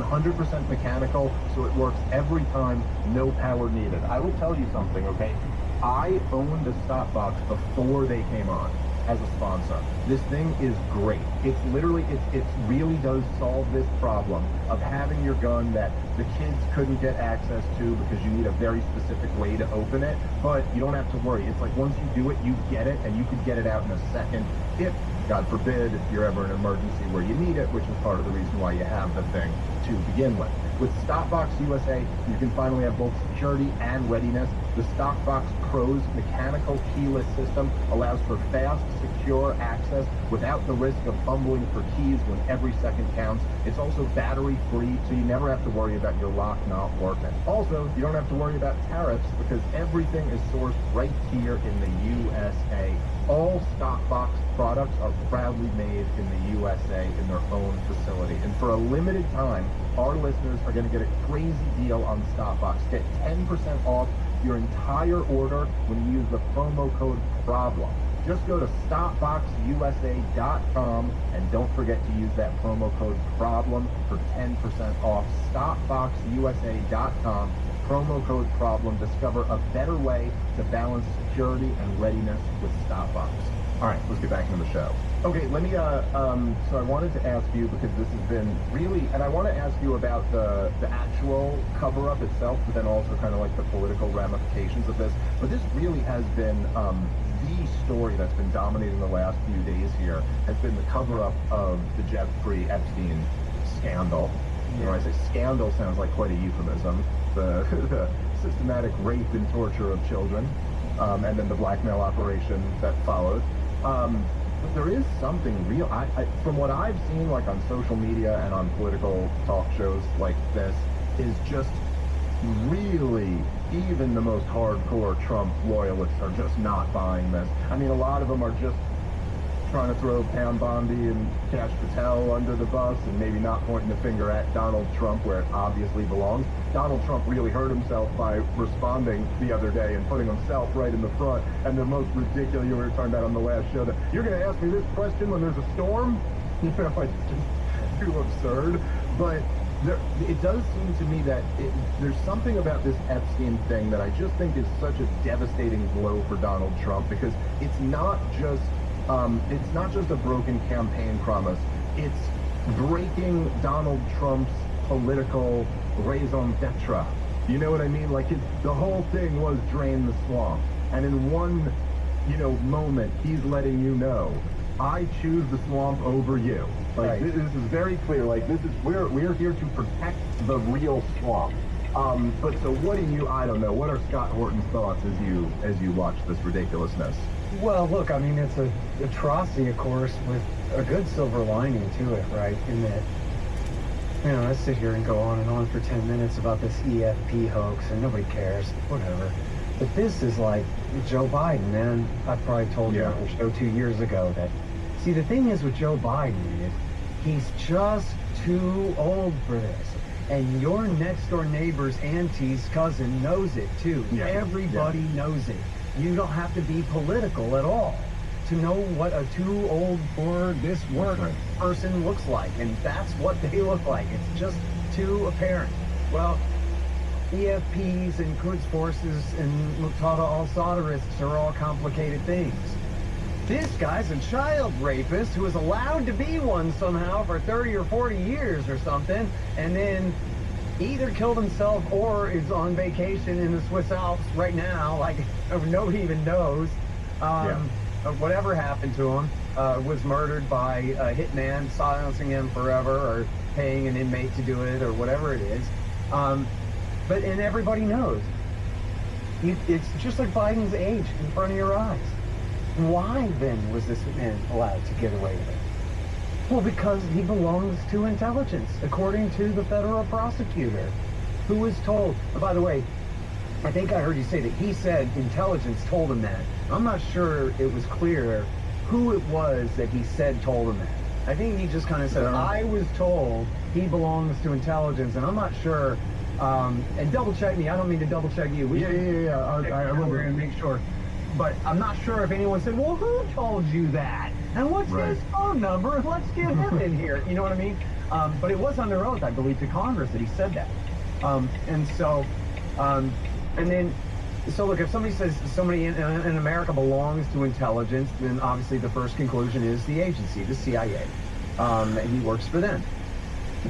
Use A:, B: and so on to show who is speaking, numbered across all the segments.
A: 100% mechanical, so it works every time, no power needed. I will tell you something, okay? I owned a stop box before they came on as a sponsor. This thing is great. It's literally, it really does solve this problem of having your gun that the kids couldn't get access to because you need a very specific way to open it, but you don't have to worry. It's like once you do it, you get it, and you could get it out in a second if, God forbid, if you're ever in an emergency where you need it, which is part of the reason why you have the thing to begin with. With Stockbox USA, you can finally have both security and readiness. The Stockbox Pro's mechanical keyless system allows for fast, secure access without the risk of fumbling for keys when every second counts. It's also battery-free, so you never have to worry about your lock not working. Also, you don't have to worry about tariffs because everything is sourced right here in the USA. All Stockbox products are proudly made in the USA in their own facility. And for a limited time, our listeners are going to get a crazy deal on Stockbox. Get 10% off your entire order when you use the promo code PROBLEM. Just go to stopboxusa.com and don't forget to use that promo code PROBLEM for 10% off. Stopboxusa.com, promo code PROBLEM. Discover a better way to balance security and readiness with Stopbox. All right, let's get back into the show. Okay, let me, so I wanted to ask you, because this has been really, and I want to ask you about the actual cover-up itself, but then also kind of like the political ramifications of this. But this really has been the story that's been dominating the last few days here, has been the cover-up of the Jeffrey Epstein scandal. You know, I say scandal sounds like quite a euphemism. The systematic rape and torture of children, and then the blackmail operation that followed. But there is something real. From what I've seen, like on social media and on political talk shows like this, is just really, even the most hardcore Trump loyalists are just not buying this. I mean, a lot of them are just trying to throw Pam Bondi and Kash Patel under the bus and maybe not pointing the finger at Donald Trump where it obviously belongs. Donald Trump really hurt himself by responding the other day and putting himself right in the front. And the most ridiculous, you were talking about on the last show, that you're going to ask me this question when there's a storm? You know, it's just too absurd. But it does seem to me that there's something about this Epstein thing that I just think is such a devastating blow for Donald Trump, because it's not just a broken campaign promise. It's breaking Donald Trump's political raison d'etre. You know what I mean? Like, the whole thing was drain the swamp. And in one, moment, he's letting you know, I choose the swamp over you. Like, right. This is very clear. Like, we're here to protect the real swamp. But so what I don't know, what are Scott Horton's thoughts as you watch this ridiculousness?
B: Well, look, I mean, it's an atrocity, of course, with a good silver lining to it, right? In that, I sit here and go on and on for 10 minutes about this EFP hoax, and nobody cares, whatever. But this is like Joe Biden, man. I probably told you on the show 2 years ago that, see, the thing is with Joe Biden is he's just too old for this. And your next-door neighbor's auntie's cousin knows it, too. Yeah. Everybody knows it. You don't have to be political at all to know what a too old for this work person looks like. And that's what they look like. It's just too apparent. Well, EFPs and Quds forces and Muqtada al-Sadrists are all complicated things. This guy's a child rapist who is allowed to be one somehow for 30 or 40 years or something, and then either killed himself or is on vacation in the Swiss Alps right now, like nobody even knows. Whatever happened to him, was murdered by a hitman, silencing him forever, or paying an inmate to do it, or whatever it is. And everybody knows. It's just like Biden's age in front of your eyes. Why then was this man allowed to get away with it? Well, because he belongs to intelligence, according to the federal prosecutor, who was told, by the way, I think I heard you say that he said intelligence told him that. I'm not sure it was clear who it was that he said told him that. I think he just kind of said, I was told he belongs to intelligence, and I'm not sure, and double check me, I don't mean to double check you. I remember. We're going to make sure. But I'm not sure if anyone said, well, who told you that? And what's his phone number? Let's get him in here. You know what I mean? But it was under oath, I believe, to Congress that he said that. So look, if somebody says somebody in America belongs to intelligence, then obviously the first conclusion is the agency, the CIA. He works for them.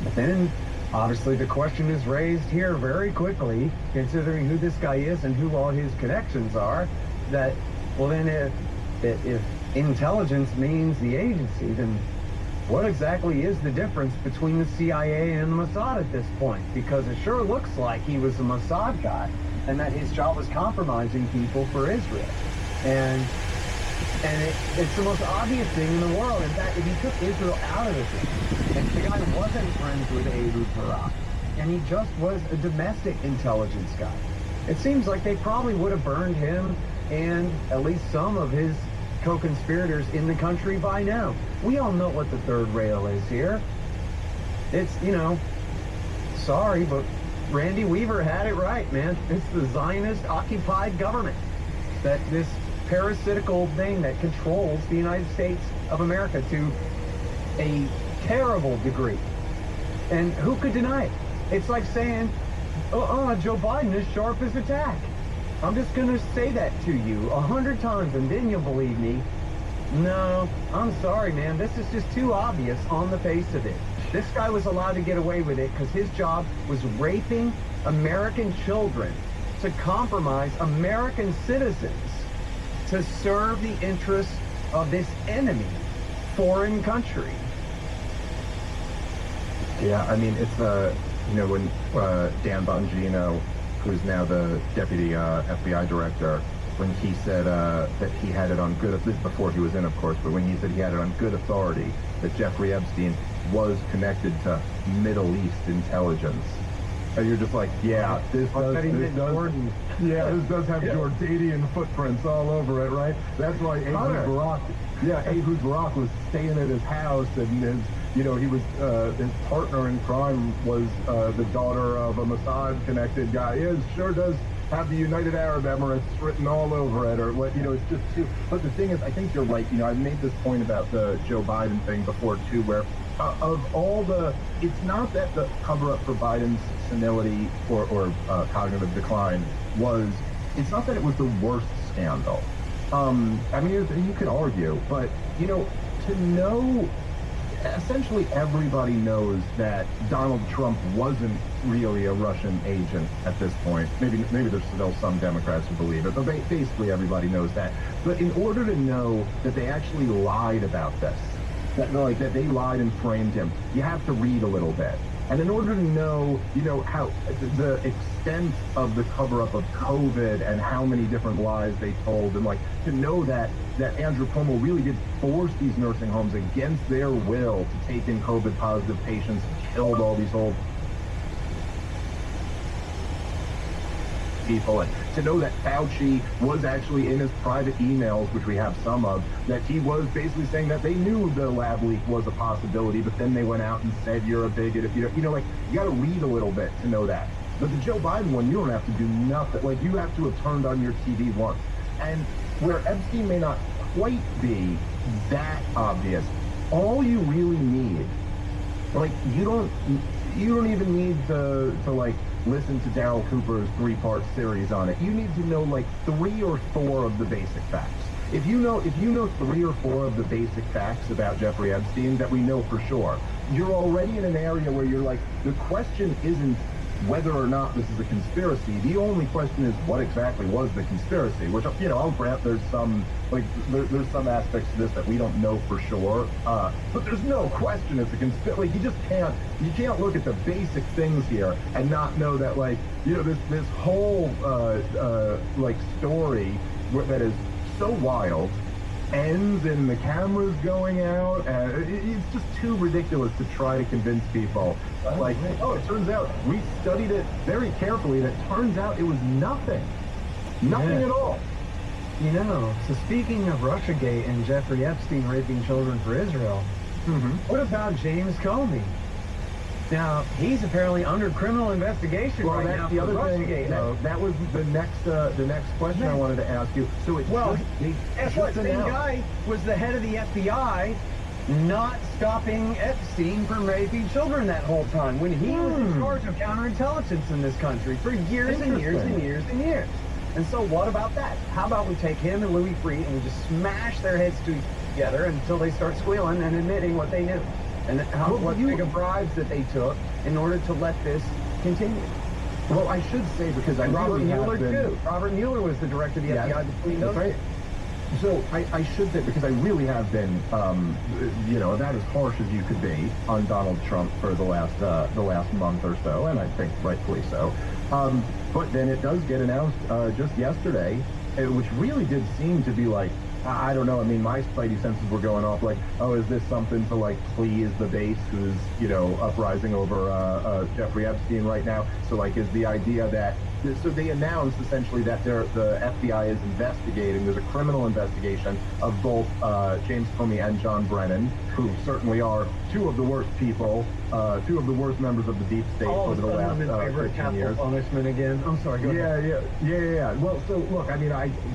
B: But then, obviously, the question is raised here very quickly, considering who this guy is and who all his connections are, that, well, then if intelligence means the agency, then what exactly is the difference between the CIA and the Mossad at this point? Because it sure looks like he was a Mossad guy, and that his job was compromising people for Israel. And it's the most obvious thing in the world. In fact, if he took Israel out of the thing, and the guy wasn't friends with Ehud Barak, and he just was a domestic intelligence guy, it seems like they probably would have burned him and at least some of his co-conspirators in the country by now. We all know what the third rail is here. It's, sorry, but Randy Weaver had it right, man. It's the Zionist-occupied government. That this parasitical thing that controls the United States of America to a terrible degree. And who could deny it? It's like saying, Joe Biden is sharp as a tack. I'm just going to say that to you 100 times and then you'll believe me. No, I'm sorry, man. This is just too obvious on the face of it. This guy was allowed to get away with it because his job was raping American children to compromise American citizens to serve the interests of this enemy foreign country.
A: Yeah, I mean, it's, when Dan Bongino, who's now the deputy FBI director, when he said that he had it on good, this is before he was in, of course, but when he said he had it on good authority that Jeffrey Epstein was connected to Middle East intelligence. And you're just like, yeah, this does have Jordanian footprints all over it, right? That's why Ehud Barak was staying at his house, and he was his partner in crime was the daughter of a Mossad-connected guy. It sure does have the United Arab Emirates written all over it, or what? It's just too. But the thing is, I think you're right. I've made this point about the Joe Biden thing before too, where of all the, it's not that the cover-up for Biden's senility or cognitive decline was. It's not that it was the worst scandal. I mean, you could argue, but to know. Essentially, everybody knows that Donald Trump wasn't really a Russian agent at this point. Maybe there's still some Democrats who believe it, but basically everybody knows that. But in order to know that they actually lied about this, that they lied and framed him, you have to read a little bit. And in order to know, how the extent of the cover-up of COVID and how many different lies they told, and to know that Andrew Cuomo really did force these nursing homes against their will to take in COVID-positive patients, killed all these old people, and to know that Fauci was actually in his private emails, which we have some of, that he was basically saying that they knew the lab leak was a possibility, but then they went out and said you're a bigot. If you got to read a little bit to know that. But the Joe Biden one, you don't have to do nothing. You have to have turned on your TV once. And where Epstein may not quite be that obvious, all you really need, you don't even need to listen to Daryl Cooper's 3-part series on it. You need to know 3 or 4 of the basic facts. If you know 3 or 4 of the basic facts about Jeffrey Epstein that we know for sure, you're already in an area where you're the question isn't whether or not this is a conspiracy. The only question is what exactly was the conspiracy, which, I'll grant there's some, there's some aspects to this that we don't know for sure, but there's no question it's a conspiracy. You can't look at the basic things here and not know that, this whole, story that is so wild ends in the cameras going out, and it's just too ridiculous to try to convince people. It turns out we studied it very carefully, and it turns out it was nothing at all.
B: So speaking of Russiagate and Jeffrey Epstein raping children for Israel, what about James Comey? Now, he's apparently under criminal investigation right now.
A: That's the other thing. That was the next question I wanted to ask you. So
B: guess what? Same guy was the head of the FBI not stopping Epstein from raping children that whole time when he was in charge of counterintelligence in this country for years and years and years and years. And so what about that? How about we take him and Louis Freeh and we just smash their heads together until they start squealing and admitting what they knew and what big of bribes that they took in order to let this continue.
A: Well, I should say, because I
B: Robert
A: really
B: Mueller
A: have been,
B: too. Robert Mueller was the director of the FBI between those.
A: Right. So I should say, because I really have been, about as harsh as you could be on Donald Trump for the last month or so, and I think rightfully so. But then it does get announced just yesterday, which really did seem to be like, I don't know. I mean, my spidey senses were going off like, oh, is this something to like please the base who's, uprising over Jeffrey Epstein right now? So like, is the idea that, so they announced essentially that the FBI is investigating, there's a criminal investigation of both James Comey and John Brennan, who certainly are two of the worst people, two of the worst members of the deep state over the last 15 years.
B: Punishment again. I'm sorry, go ahead.
A: Yeah. Well, so look, I mean,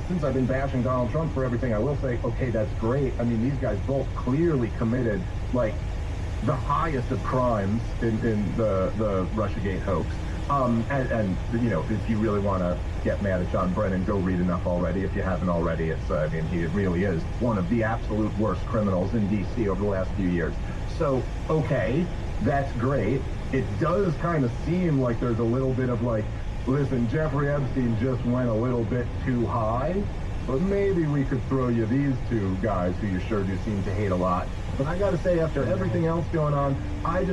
A: since I've been bashing Donald Trump for everything, I will say, okay, that's great. I mean, these guys both clearly committed, like, the highest of crimes in the Russiagate hoax. And if you really want to get mad at John Brennan, go read enough already. If you haven't already, he really is one of the absolute worst criminals in D.C. over the last few years. So, okay, that's great. It does kind of seem like there's a little bit of like, listen, Jeffrey Epstein just went a little bit too high, but maybe we could throw you these two guys who you sure do seem to hate a lot. But I got to say, after everything else going on, I've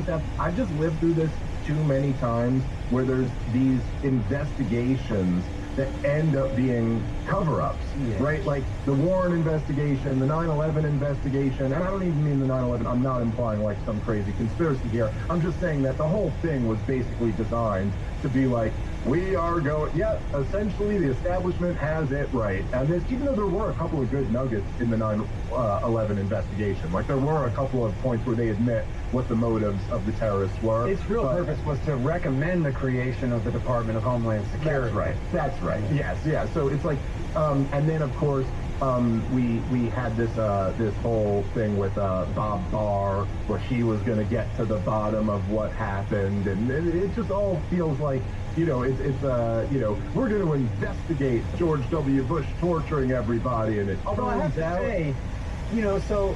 A: just lived through this too many times where there's these investigations that end up being cover-ups, right? Like the Warren investigation, the 9/11 investigation, and I don't even mean the 9/11, I'm not implying like some crazy conspiracy here. I'm just saying that the whole thing was basically designed to be like, we are going, essentially the establishment has it right. And this, even though there were a couple of good nuggets in the 9/11 investigation, like there were a couple of points where they admit what the motives of the terrorists were.
B: Its real purpose was to recommend the creation of the Department of Homeland Security.
A: That's right. Yes. So it's like, and then of course, we had this whole thing with Bob Barr, where he was going to get to the bottom of what happened, and it just all feels like, we're going to investigate George W. Bush torturing everybody, and it
B: although I have to say, so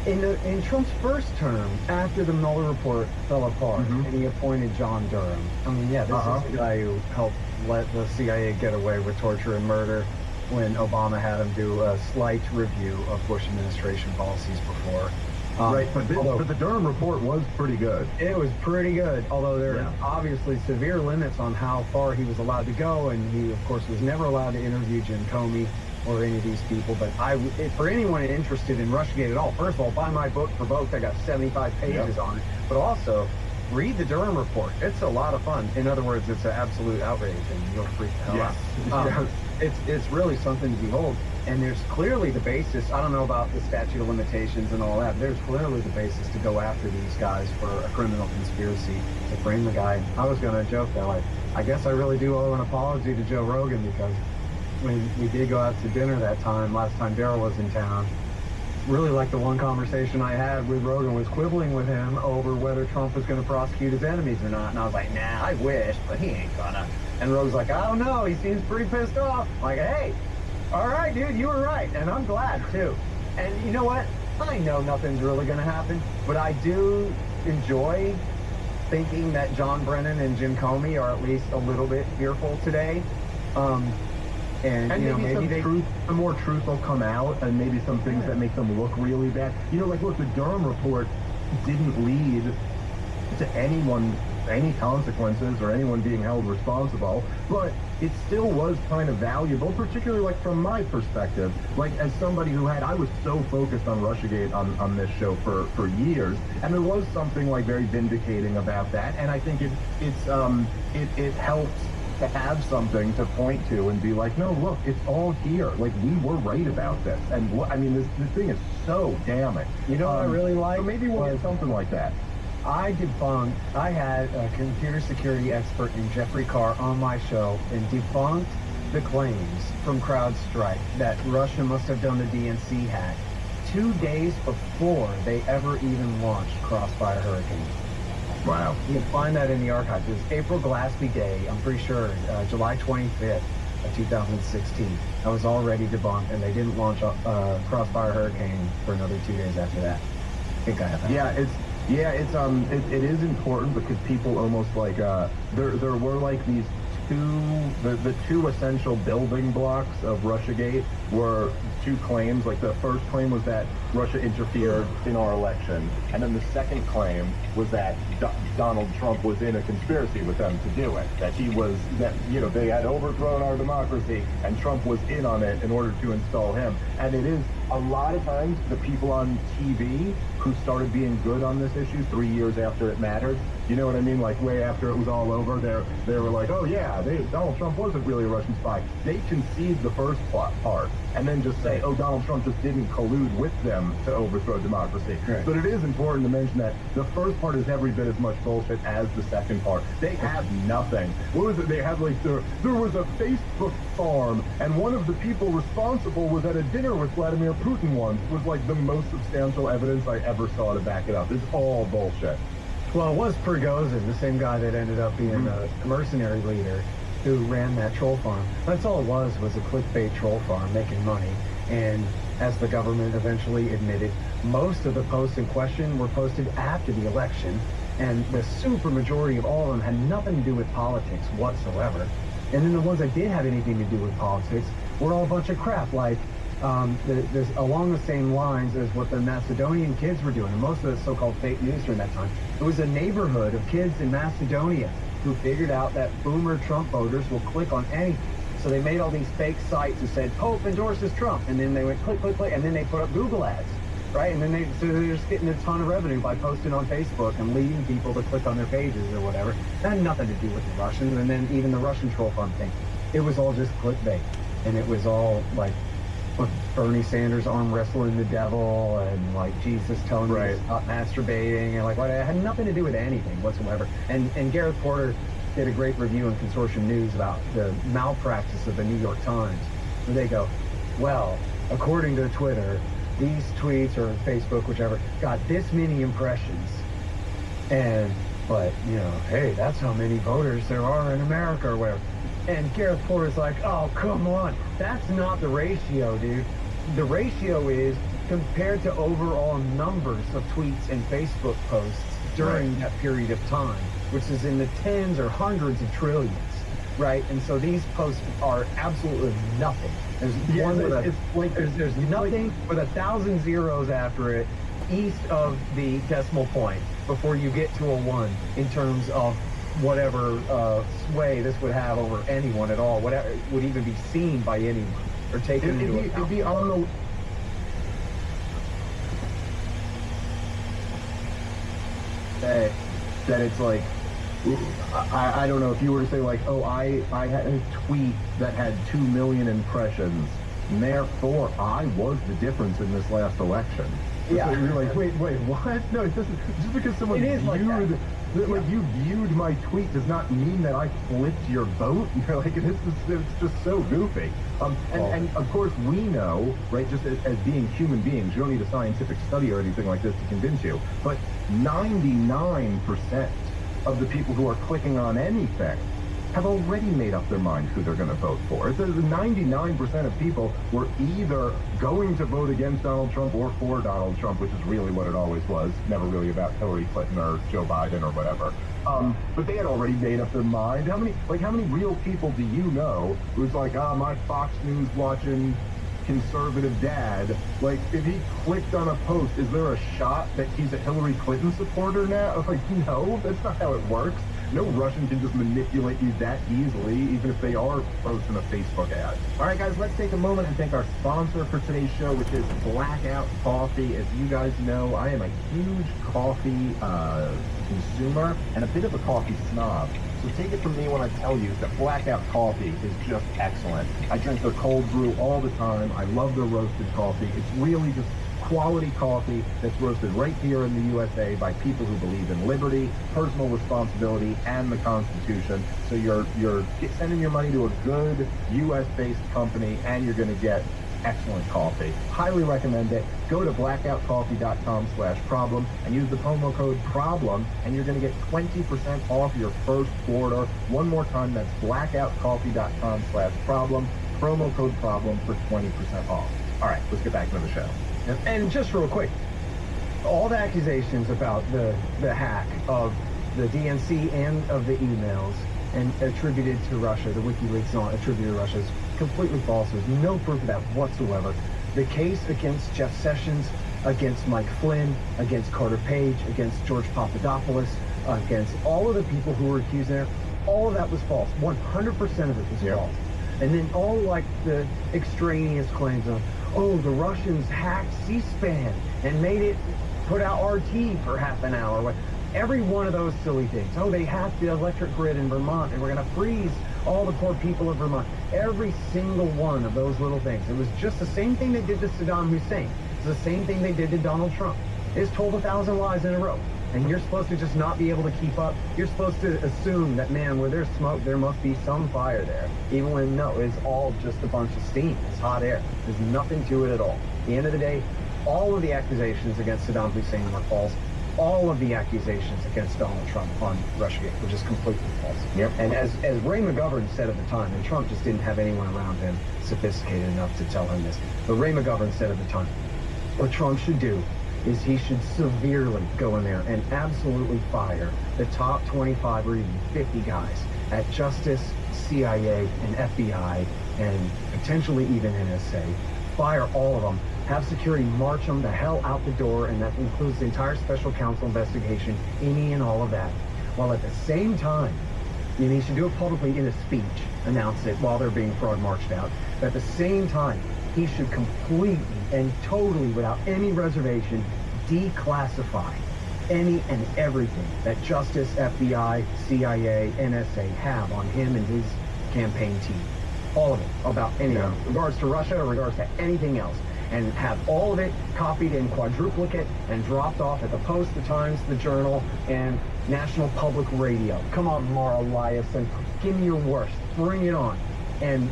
B: in Trump's first term, after the Mueller report fell apart, and he appointed John Durham. I mean, this is the guy who helped let the CIA get away with torture and murder when Obama had him do a slight review of Bush administration policies before.
A: Right, but the Durham report was pretty good.
B: It was pretty good, although there are obviously severe limits on how far he was allowed to go, and he, of course, was never allowed to interview Jim Comey or any of these people. But for anyone interested in Russiagate at all, first of all, buy my book, Provoked. I got 75 pages on it. But also, read the Durham report. It's a lot of fun. In other words, it's an absolute outrage, and you'll freak the hell out. It's really something to behold. And there's clearly the basis. I don't know about the statute of limitations and all that, but there's clearly the basis to go after these guys for a criminal conspiracy to frame the guy. I was going to joke that, like, I guess I really do owe an apology to Joe Rogan, because when we did go out to dinner that time, last time Daryl was in town, really like the one conversation I had with Rogan was quibbling with him over whether Trump was going to prosecute his enemies or not. And I was like, nah, I wish, but he ain't gonna. And Rogan's like, I don't know, he seems pretty pissed off. I'm like, hey, all right, dude, you were right. And I'm glad, too. And you know what? I know nothing's really going to happen, but I do enjoy thinking that John Brennan and Jim Comey are at least a little bit fearful today. And maybe some more truth will come out, and maybe some things that make them look really bad. Look, the Durham report didn't lead to any consequences or anyone being held responsible, but it still was kind of valuable, particularly like from my perspective, like as somebody who I was so focused on Russiagate on this show for years, and there was something like very vindicating about that, and I think it helps to have something to point to and be like, no, look, it's all here. Like, we were right about this. And this thing is so damning. You know what I really like? So maybe we'll get something like that. I had a computer security expert named Jeffrey Carr on my show and debunked the claims from CrowdStrike that Russia must have done the DNC hack 2 days before they ever even launched Crossfire Hurricane.
A: Wow.
B: You can find that in the archives. It was April Glaspie Day, I'm pretty sure, July 25th of 2016. That was already debunked, and they didn't launch Crossfire Hurricane for another 2 days after that. I think I have that.
A: It is important because people almost like there were like these the two essential building blocks of Russiagate were two claims. Like the first claim was that Russia interfered in our election, and then the second claim was that Donald Trump was in a conspiracy with them to do it. That they had overthrown our democracy, and Trump was in on it in order to install him. And it is a lot of times the people on TV who started being good on this issue 3 years after it mattered. You know what I mean? Like way after it was all over, they were like, oh yeah, Donald Trump wasn't really a Russian spy. They concede the first part and then just say, oh, Donald Trump just didn't collude with them to overthrow democracy.
B: Right.
A: But it is important to mention that the first part is every bit as much bullshit as the second part. They have nothing. What was it? They had like there was a Facebook farm, and one of the people responsible was at a dinner with Vladimir Putin once. Was like the most substantial evidence I ever saw to back it up. It's all bullshit.
B: Well, it was Prigozhin, the same guy that ended up being the mercenary leader who ran that troll farm. That's all it was a clickbait troll farm making money. And as the government eventually admitted, most of the posts in question were posted after the election, and the super majority of all of them had nothing to do with politics whatsoever. And then the ones that did have anything to do with politics were all a bunch of crap, like along the same lines as what the Macedonian kids were doing, and most of the so-called fake news during that time. It was a neighborhood of kids in Macedonia who figured out that boomer Trump voters will click on anything. So they made all these fake sites that said, Pope endorses Trump, and then they went click, click, click, and then they put up Google ads, right? And then they're just getting a ton of revenue by posting on Facebook and leading people to click on their pages or whatever. That had nothing to do with the Russians, and then even the Russian troll farm thing. It was all just clickbait, and it was all like with Bernie Sanders arm wrestling the devil, and like Jesus telling me to stop masturbating, and like what, it had nothing to do with anything whatsoever. And Gareth Porter did a great review in Consortium News about the malpractice of the New York Times. And they go, well, according to Twitter, these tweets or Facebook, whichever, got this many impressions. But hey, that's how many voters there are in America or whatever. And Gareth Porter's like, oh, come on. That's not the ratio, dude. The ratio is compared to overall numbers of tweets and Facebook posts during that period of time, which is in the tens or hundreds of trillions, right? And so these posts are absolutely nothing. There's one with there's nothing with 1,000 zeros after it east of the decimal point before you get to a 1 in terms of whatever sway this would have over anyone at all, whatever would even be seen by anyone or taken into account.
A: It'd be on the... that it's like, I don't know, if you were to say like, oh, I had a tweet that had 2 million impressions, and therefore I was the difference in this last election.
B: Yeah.
A: So you're like, wait, what? No, it doesn't. Just because someone you viewed my tweet does not mean that I flipped your vote. You're like, it's just so goofy. And of course we know, right, just as being human beings, you don't need a scientific study or anything like this to convince you, but 99% of the people who are clicking on anything have already made up their mind who they're going to vote for. It says 99% of people were either going to vote against Donald Trump or for Donald Trump, which is really what it always was, never really about Hillary Clinton or Joe Biden or whatever. But they had already made up their mind. How many real people do you know who's like, my Fox News watching conservative dad, like, if he clicked on a post, is there a shot that he's a Hillary Clinton supporter now? Like, no, that's not how it works. No Russian can just manipulate you that easily, even if they are posting a Facebook ad. All right, guys, let's take a moment and thank our sponsor for today's show, which is Blackout Coffee. As you guys know, I am a huge coffee consumer and a bit of a coffee snob. So take it from me when I tell you that Blackout Coffee is just excellent. I drink their cold brew all the time. I love their roasted coffee. It's really just quality coffee that's roasted right here in the USA by people who believe in liberty, personal responsibility, and the Constitution. So you're sending your money to a good US-based company, and you're going to get excellent coffee. Highly recommend it. Go to blackoutcoffee.com/problem and use the promo code PROBLEM, and you're going to get 20% off your first order. One more time, that's blackoutcoffee.com/problem. Promo code PROBLEM for 20% off. All right, let's get back into the show.
B: And just real quick, all the accusations about the hack of the DNC and of the emails and attributed to Russia, the WikiLeaks and all attributed to Russia, is completely false. There's no proof of that whatsoever. The case against Jeff Sessions, against Mike Flynn, against Carter Page, against George Papadopoulos, against all of the people who were accused there, all of that was false. 100% of it was false. And then all like the extraneous claims of, oh, the Russians hacked C-SPAN and made it put out RT for half an hour. Every one of those silly things. Oh, they hacked the electric grid in Vermont and we're going to freeze all the poor people of Vermont. Every single one of those little things. It was just the same thing they did to Saddam Hussein. It's the same thing they did to Donald Trump. It's told 1,000 lies in a row. And you're supposed to just not be able to keep up. You're supposed to assume that, man, where there's smoke, there must be some fire there. Even when, no, it's all just a bunch of steam. It's hot air. There's nothing to it at all. At the end of the day, all of the accusations against Saddam Hussein were false. All of the accusations against Donald Trump on Russiagate were just completely false.
A: Yep.
B: And as Ray McGovern said at the time, and Trump just didn't have anyone around him sophisticated enough to tell him this, but Ray McGovern said at the time, what Trump should do is he should severely go in there and absolutely fire the top 25 or even 50 guys at Justice, CIA, and FBI, and potentially even NSA. Fire all of them. Have security march them the hell out the door, and that includes the entire special counsel investigation, any and all of that. While at the same time, he should do it publicly in a speech, announce it while they're being fraud marched out. But at the same time, he should completely and totally, without any reservation, declassify any and everything that Justice, FBI, CIA, NSA have on him and his campaign team. All of it, about any of it, in regards to Russia or regards to anything else. And have all of it copied in quadruplicate and dropped off at the Post, the Times, the Journal, and National Public Radio. Come on, Mara Eliason, give me your worst. Bring it on. And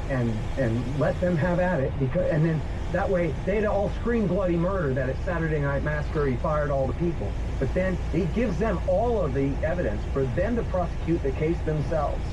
B: let them have at it, because, and then that way they'd all scream bloody murder that at Saturday Night Massacre he fired all the people. But then he gives them all of the evidence for them to prosecute the case themselves.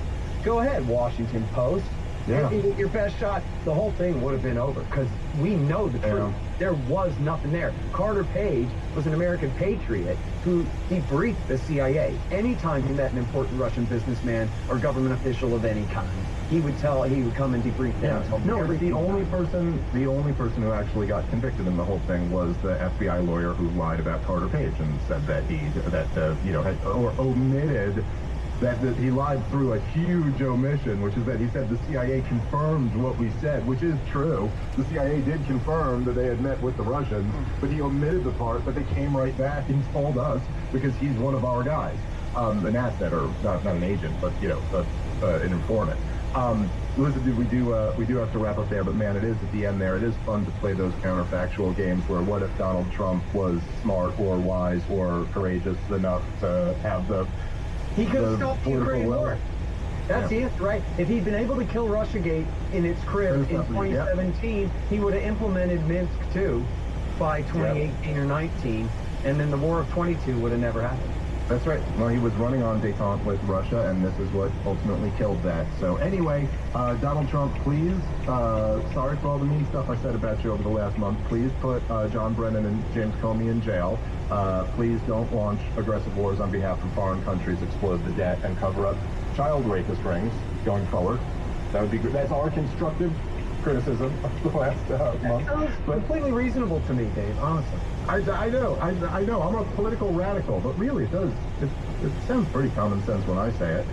B: Go ahead, Washington Post.
A: Yeah.
B: If you get your best shot, the whole thing would have been over, because we know the truth. There was nothing there. Carter Page was an American patriot who debriefed the CIA. Anytime he met an important Russian businessman or government official of any kind, he would come and debrief them.
A: No, the only person who actually got convicted in the whole thing was the FBI lawyer who lied about Carter Page and said that had omitted. That he lied through a huge omission, which is that he said the CIA confirmed what we said, which is true. The CIA did confirm that they had met with the Russians, but he omitted the part that they came right back and told us because he's one of our guys, an asset, or not an agent, but an informant. Listen, we do have to wrap up there, but man, it is at the end there. It is fun to play those counterfactual games where what if Donald Trump was smart or wise or courageous enough to have the
B: He could have stopped the Ukraine war. That's the answer, right? If he'd been able to kill Russiagate in its crib in 2017, he would have implemented Minsk II by 2018 or 19, and then the War of 22 would have never happened.
A: That's right. Well, he was running on détente with Russia, and this is what ultimately killed that. So anyway, Donald Trump, please, sorry for all the mean stuff I said about you over the last month. Please put John Brennan and James Comey in jail. Please don't launch aggressive wars on behalf of foreign countries, explode the debt, and cover up child rapist rings going forward. That would be good. That's our constructive criticism of the last month.
B: But completely reasonable to me, Dave, honestly.
A: I know. I'm a political radical, but really it sounds pretty common sense when I say it.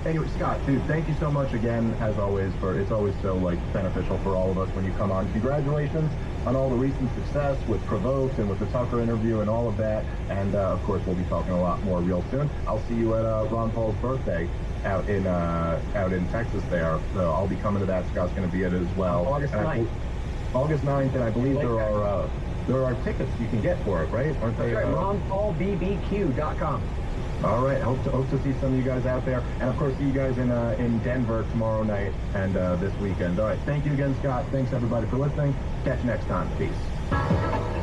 A: Anyway, Scott, dude, thank you so much again, as always, it's always so beneficial for all of us when you come on. Congratulations on all the recent success with Provoked and with the Tucker interview and all of that. And of course, we'll be talking a lot more real soon. I'll see you at Ron Paul's birthday out in Texas there. So I'll be coming to that. Scott's going to be at it as well.
B: August 9th.
A: August 9th, and I believe there are tickets you can get for it, right? Aren't they?
B: That's right, RonPaulBBQ.com.
A: All right. Hope to see some of you guys out there, and of course see you guys in Denver tomorrow night and this weekend. All right. Thank you again, Scott. Thanks everybody for listening. Catch you next time. Peace.